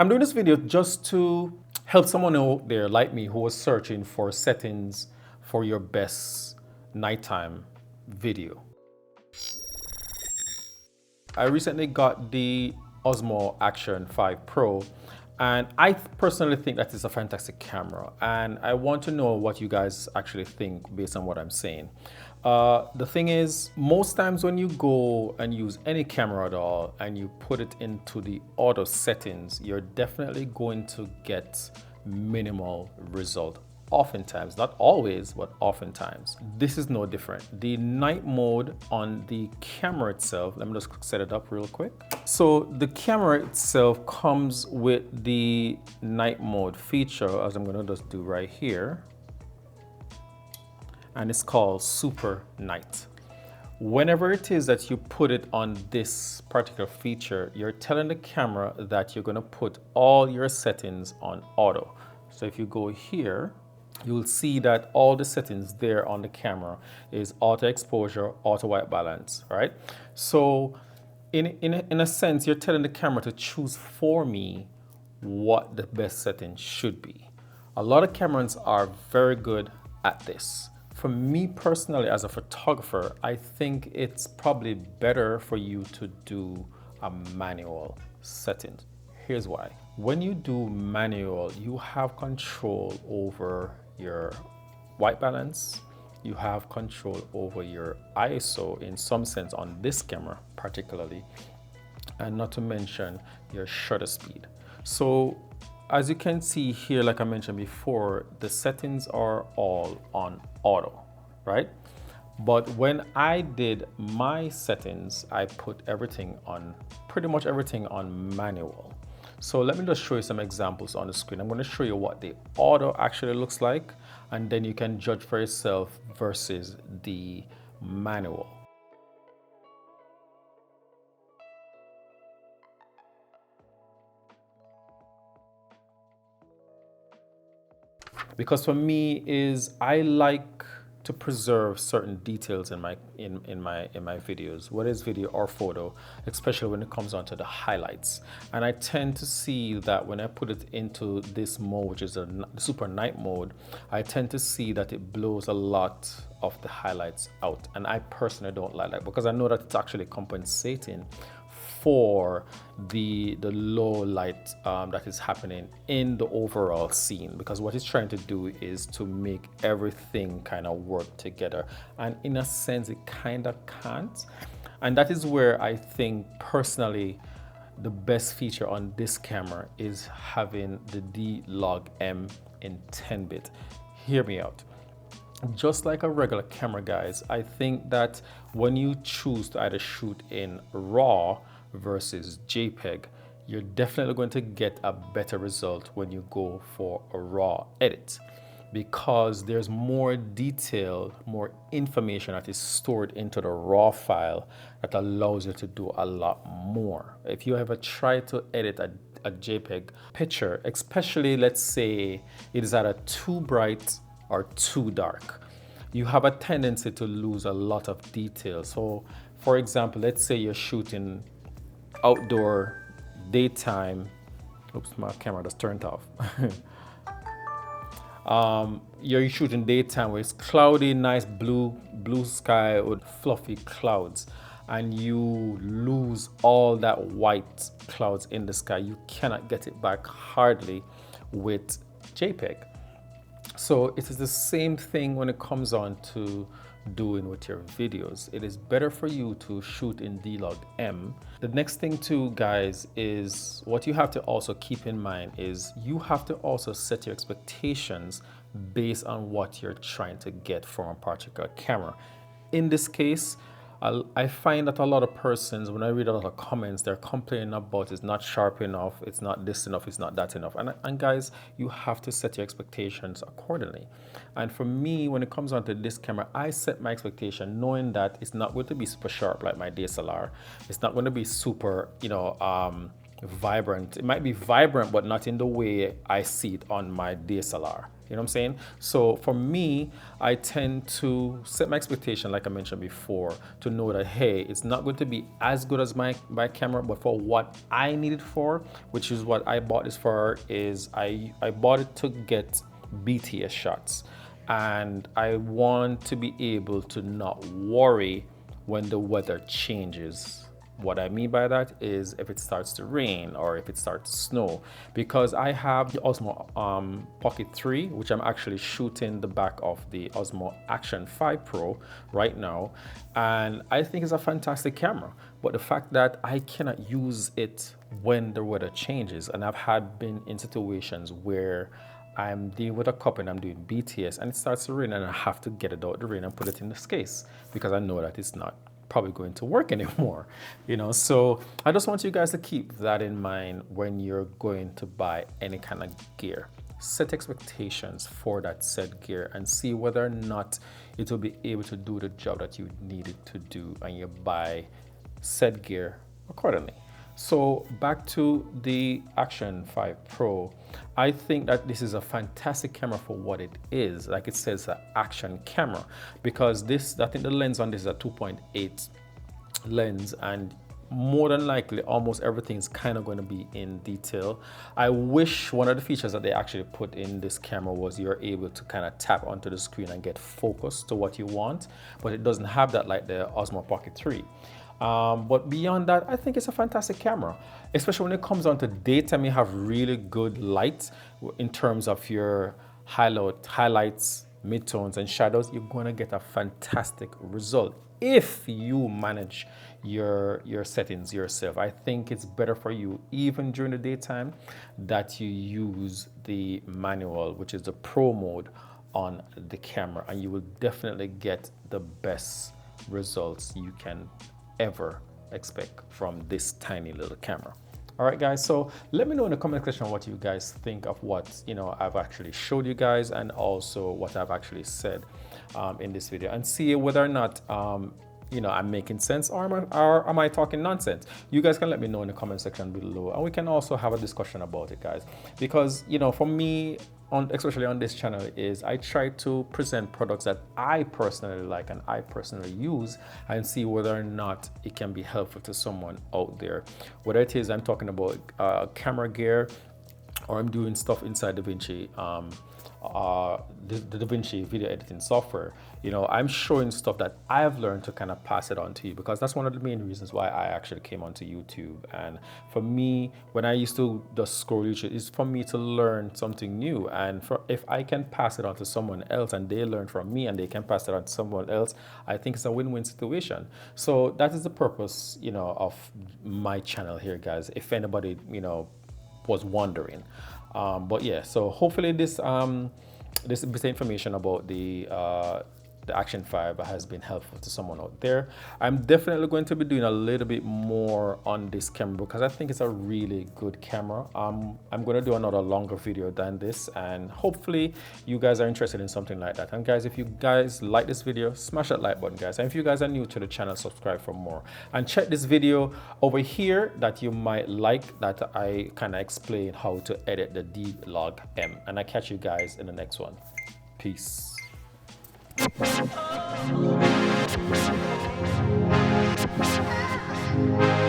I'm doing this video just to help someone out there like me who was searching for settings for your best nighttime video. I recently got the Osmo Action 5 Pro, and I personally think that is a fantastic camera, and I want to know what you guys actually think based on what I'm saying. The thing is, most times when you go and use any camera at all and you put it into the auto settings, you're definitely going to get minimal result. Oftentimes, not always, but oftentimes. This is no different. The night mode on the camera itself, let me just set it up real quick. So the camera itself comes with the night mode feature, as I'm gonna just do right here. And it's called Super Night. Whenever it is that you put it on this particular feature, you're telling the camera that you're gonna put all your settings on auto. So if you go here, you'll see that all the settings there on the camera is auto exposure, auto white balance, right? So in a sense, you're telling the camera to choose for me what the best setting should be. A lot of cameras are very good at this. For me personally, as a photographer, I think it's probably better for you to do a manual setting. Here's why. When you do manual, you have control over your white balance, you have control over your ISO in some sense on this camera particularly, and not to mention your shutter speed. So as you can see here, like I mentioned before, the settings are all on auto, right? But when I did my settings, I put everything on, pretty much everything on manual. So let me just show you some examples on the screen. I'm going to show you what the auto actually looks like, and then you can judge for yourself versus the manual. Because for me is I like to preserve certain details in my videos, whether it's video or photo, especially when it comes on to the highlights. And I tend to see that when I put it into this mode, which is a super night mode, I tend to see that it blows a lot of the highlights out. And I personally don't like that because I know that it's actually compensating for the low light that is happening in the overall scene, because what it's trying to do is to make everything kind of work together, and in a sense it kind of can't. And that is where I think personally the best feature on this camera is having the D-Log-M in 10-bit. Hear me out. Just like a regular camera, guys, I think that when you choose to either shoot in RAW versus JPEG, you're definitely going to get a better result when you go for a RAW edit, because there's more detail, more information that is stored into the RAW file that allows you to do a lot more. If you ever try to edit a JPEG picture, especially let's say it is either too bright or too dark, you have a tendency to lose a lot of detail. So for example, let's say you're shooting outdoor daytime. Oops, my camera just turned off. You're shooting daytime where it's cloudy, nice blue sky with fluffy clouds, and you lose all that white clouds in the sky. You cannot get it back hardly with JPEG. So it is the same thing when it comes on to doing with your videos. It is better for you to shoot in D-Log-M. The next thing too, guys, is what you have to also keep in mind is you have to also set your expectations based on what you're trying to get from a particular camera. In this case, I find that a lot of persons, when I read a lot of comments, they're complaining about it's not sharp enough, it's not this enough, it's not that enough. And guys, you have to set your expectations accordingly. And for me, when it comes onto this camera, I set my expectation knowing that it's not going to be super sharp like my DSLR. It's not going to be super, vibrant. It might be vibrant, but not in the way I see it on my DSLR. You know what I'm saying? So for me, I tend to set my expectation, like I mentioned before, to know that, hey, it's not going to be as good as my camera, but for what I need it for, which is what I bought this for, is I bought it to get BTS shots. And I want to be able to not worry when the weather changes. What I mean by that is if it starts to rain or if it starts to snow, because I have the Osmo Pocket 3, which I'm actually shooting the back of the Osmo Action 5 Pro right now, and I think it's a fantastic camera. But the fact that I cannot use it when the weather changes, and I've been in situations where I'm dealing with a couple and I'm doing BTS and it starts to rain and I have to get it out the rain and put it in this case because I know that it's not probably going to work anymore, you know. So I just want you guys to keep that in mind when you're going to buy any kind of gear. Set expectations for that said gear and see whether or not it will be able to do the job that you need it to do, and you buy said gear accordingly. So back to the Action 5 Pro, I think that this is a fantastic camera for what it is. Like it says, an action camera, because I think the lens on this is a 2.8 lens, and more than likely almost everything is kind of going to be in detail. I wish one of the features that they actually put in this camera was you're able to kind of tap onto the screen and get focus to what you want, but it doesn't have that like the Osmo Pocket 3. But beyond that, I think it's a fantastic camera, especially when it comes down to daytime. You have really good light in terms of your highlights, midtones, and shadows. You're going to get a fantastic result if you manage your settings yourself. I think it's better for you, even during the daytime, that you use the manual, which is the Pro mode on the camera, and you will definitely get the best results you can ever expect from this tiny little camera. All right, guys, so let me know in the comment section what you guys think of what I've actually showed you guys, and also what I've actually said in this video, and see whether or not I'm making sense, or am I talking nonsense. You guys can let me know in the comment section below, and we can also have a discussion about it, guys, because for me, especially on this channel, is I try to present products that I personally like and I personally use, and see whether or not it can be helpful to someone out there. Whether it is I'm talking about camera gear, or I'm doing stuff inside DaVinci, the DaVinci video editing software, I'm showing stuff that I've learned to kind of pass it on to you, because that's one of the main reasons why I actually came onto YouTube. And for me, when I used to just scroll YouTube, it's for me to learn something new, and if I can pass it on to someone else and they learn from me and they can pass it on to someone else, I think it's a win-win situation. So that is the purpose of my channel here, guys, if anybody was wondering. But yeah, so hopefully this bit of information about the Action 5 has been helpful to someone out there. I'm definitely going to be doing a little bit more on this camera, because I think it's a really good camera. I'm going to do another longer video than this, and hopefully you guys are interested in something like that. And guys, if you guys like this video, smash that like button, guys. And if you guys are new to the channel, subscribe for more, and check this video over here that you might like, that I kind of explain how to edit the D-Log-M. And I catch you guys in the next one. Peace. Oh.